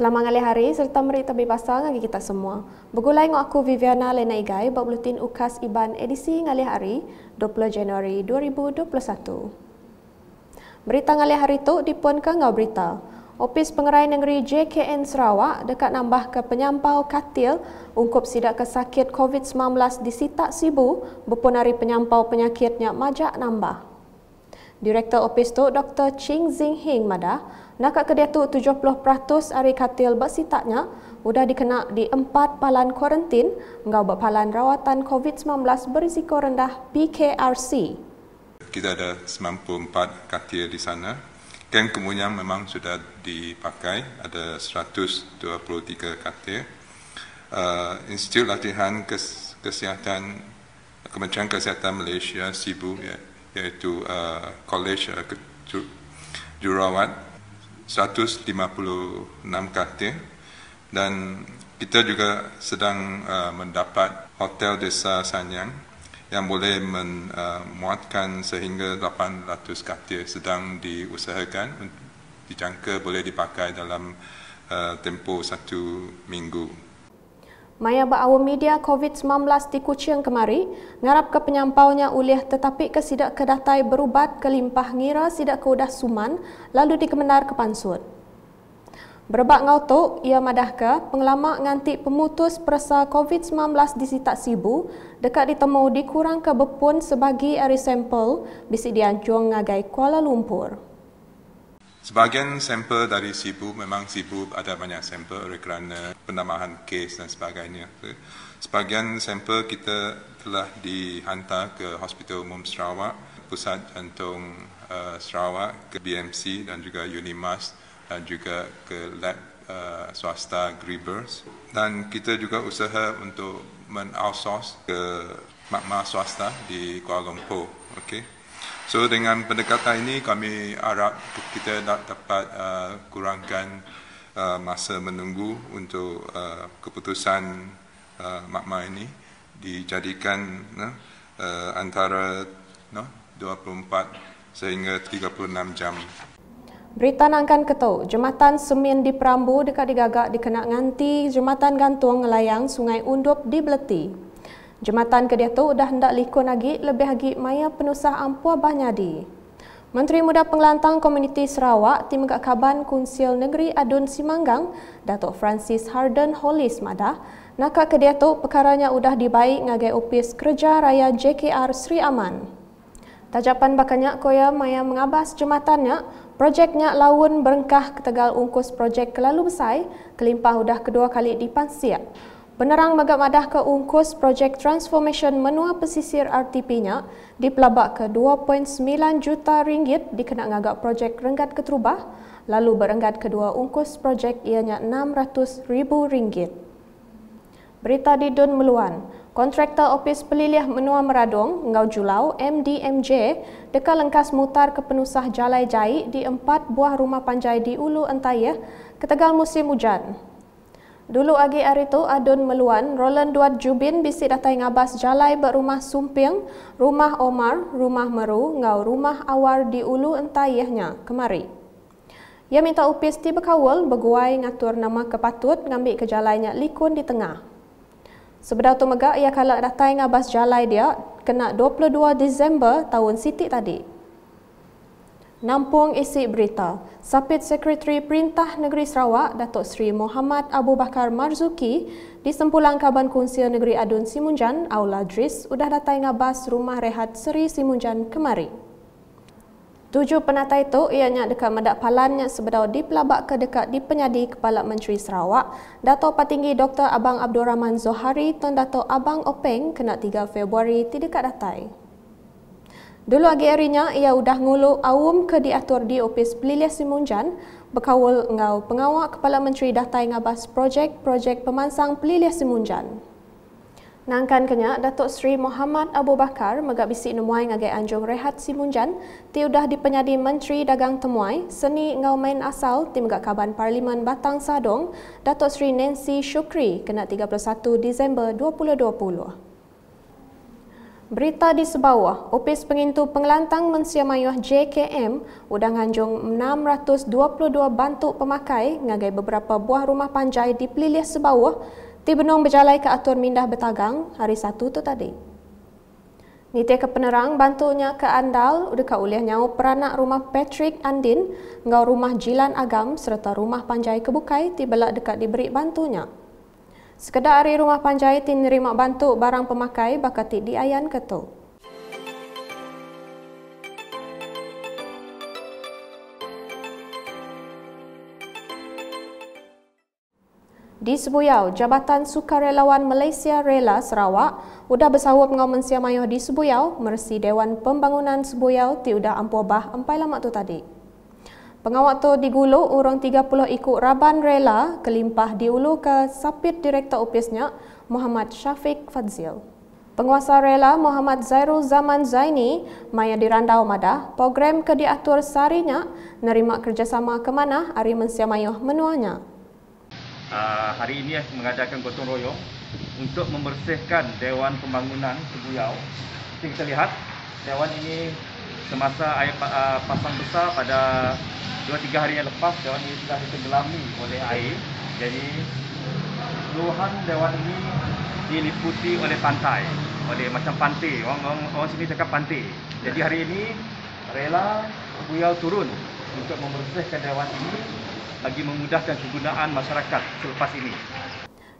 Selamat ngalih hari serta merita bebasa ngagi kita semua. Begulai ngok aku Viviana Lena Igai buat buletin UKAS IBAN edisi ngalih hari 20 Januari 2021. Berita ngalih hari tu dipun ke ngau berita. Opis Pengerai Negeri JKN Sarawak dekat nambah ke penyampau katil ungkup sidak kesakit COVID-19 di Sitak Sibu berpunari penyampau penyakitnya majak nambah. Direktur Opis tu Dr. Ching Zing Hing Madah nak kedia tu 70% hari katil bersitaknya sudah dikena di 4 palan kuarantin ngau berpalan rawatan COVID-19 berisiko rendah PKRC. Kita ada 94 katil di sana. Kem kemudian memang sudah dipakai, ada 123 katil. Institut Latihan Kesihatan Kementerian Kesihatan Malaysia Sibu iaitu College Jururawat 156 katil, dan kita juga sedang mendapat Hotel Desa Sanyang yang boleh memuatkan sehingga 800 katil, sedang diusahakan, dijangka boleh dipakai dalam tempoh 1 minggu. Maya ba'awa media COVID-19 di Kuching kemari, ngarap ke penyampaunya ulih tetapi ke sidak kedatai berubat ke limpah ngira sidak ke udah suman lalu dikemenar ke pansut. Berbak ngau tu, ia madah ke pengelama nganti pemutus perasa COVID-19 di Sitak Sibu dekat ditemu dikurang ke bepun sebagi ari sampel bisi diancung ngagai Kuala Lumpur. Sebahagian sampel dari Sibu, memang Sibu ada banyak sampel oleh kerana penambahan kes dan sebagainya. Sebahagian sampel kita telah dihantar ke Hospital Umum Sarawak, Pusat Jantung Sarawak, ke BMC dan juga Unimas dan juga ke lab swasta Griebers. Dan kita juga usaha untuk men-outsource ke makmal swasta di Kuala Lumpur. Okay. So dengan pendekatan ini kami harap kita dapat kurangkan masa menunggu untuk keputusan makmal ini dijadikan antara 24 sehingga 36 jam. Berita nangkan ketau, jembatan Semin di Perambu dekat digagak dikena nganti jembatan gantung ngelayang Sungai Undup di Beleti. Jembatan kedia tu dah hendak likun lagi lebih lagi maya penusah Ampua Banyadi. Menteri Muda Pengelantang Komuniti Sarawak Tim Kaban Kunsil Negeri Adun Simanggang, Datuk Francis Harden Hollis Madah, nak kedia tu perkaranya udah dibaik ngagai Opis Kerja Raya JKR Sri Aman. Tajapan bakanya koya maya mengabas jembatannya, projeknya laun berengkah ke Tegal ungkus projek kelalu besai, kelimpah udah kedua kali dipansiak. Penerang magak madah ke ungkus projek transformation menua pesisir RTP-nya dipelabak ke 2.9 juta ringgit dikena ngagak projek Renggat Keterubah, lalu berenggat kedua ungkus projek ianya 600,000 ringgit. Berita di Dun Meluan, kontraktor Opis Pelilih Menua Meradong, Ngau Julau, MDMJ, dekat lengkas mutar ke penusah Jalai Jai di 4 buah rumah panjai di Ulu Entayeh ke Tegal musim hujan. Dulu agi hari tu Adun Meluan, Roland Duat Jubin bisi datai ngabas jalai berumah Sumping, rumah Omar, rumah Meru, ngau rumah Awar di Ulu Entayehnya kemari. Ia minta Upis ti berkawal berguai ngatur nama kepatut ngambil ke jalainya likun di tengah. Sebedau tu megak ia kalak datai ngabas jalai dia kena 22 Disember tahun sitik tadi. Nampung isi berita, Sapit Sekretari Perintah Negeri Sarawak, Datuk Seri Muhammad Abu Bakar Marzuki, di Sempulang Kaban Kunsil Negeri Adun Simunjan, Aula Dris, sudah datai ngabas rumah rehat Seri Simunjan kemari. 7 penatai itu ianya dekat medak palannya sebedau dipelabak ke dekat di penyadi Kepala Menteri Sarawak, Datuk Patinggi Dr. Abang Abdul Rahman Zohari dan Datuk Abang Openg kena 3 Februari ti dekat datai. Dulu agi harinya, ia udah ngulu awum ke diatur di Opis Pelilih Simunjan, berkawal ngau pengawak Kepala Menteri datai ngabas projek pemansang Pelilih Simunjan. Nangkan kenya, Datuk Seri Muhammad Abu Bakar megak bisik nemuai ngagai anjung rehat Simunjan, ti udah dipenyadi Menteri Dagang Temuai, seni ngau main asal tim megak Kaban Parlimen Batang Sadong, Datuk Seri Nancy Shukri kena 31 Disember 2020. Berita di sebawah, Opis Pengintu Pengelantang Mensia Mayuh JKM udah nganjung 622 bantuk pemakai ngagai beberapa buah rumah panjai di Pelilih sebawah di benong berjalai ke atur mindah Betagang hari Sabtu tu tadi. Niti ke penerang bantunya ke Andal dekat ulih nyau peranak rumah Patrick Andin ngau rumah Jilan Agam serta rumah panjai Kebukai tibelak dekat diberi bantunya. Sekedar hari rumah panjai nerima bantu barang pemakai bakati di Ayan Ketu. Di Sebuyau, Jabatan Sukarelawan Malaysia Rela Sarawak udah bersahut dengan Mensia Mayuh di Sebuyau meresi Dewan Pembangunan Sebuyau ti udah ampuh bah empai lama tu tadi. Pengawak tu digulu urang 30 ikut Raban Rela kelimpah diulu ke Sapit Direktor Opisnya Muhammad Syafiq Fadzil. Penguasa Rela Muhammad Zairul Zaman Zaini maya dirandau madah program ke diatur sarinya nerima kerjasama ke mana hari Mensia Mayuh menuanya. Hari ini mengadakan gotong royong untuk membersihkan Dewan Pembangunan Sebuyau. Kita lihat Dewan ini semasa air pasang besar pada 2-3 hari yang lepas, Dewan ini sudah ditenggelami oleh air. Jadi keseluruhan Dewan ini diliputi oleh pantai, oleh macam pantai. Orang sini cakap pantai. Jadi hari ini Rela Sebuyau turun untuk membersihkan Dewan ini bagi memudahkan kegunaan masyarakat selepas ini.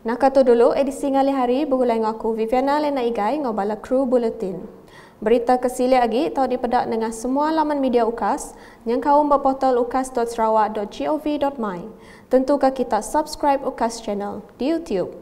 Nak kata dulu edisi ngali hari bergulai dengan aku Viviana Lena Igai ngobala kru bulletin. Berita kesili lagi tahu dipedak dengan semua laman media UKAS yang kaum berportal ukas.sarawak.gov.my. Tentukan kita subscribe UKAS channel di YouTube.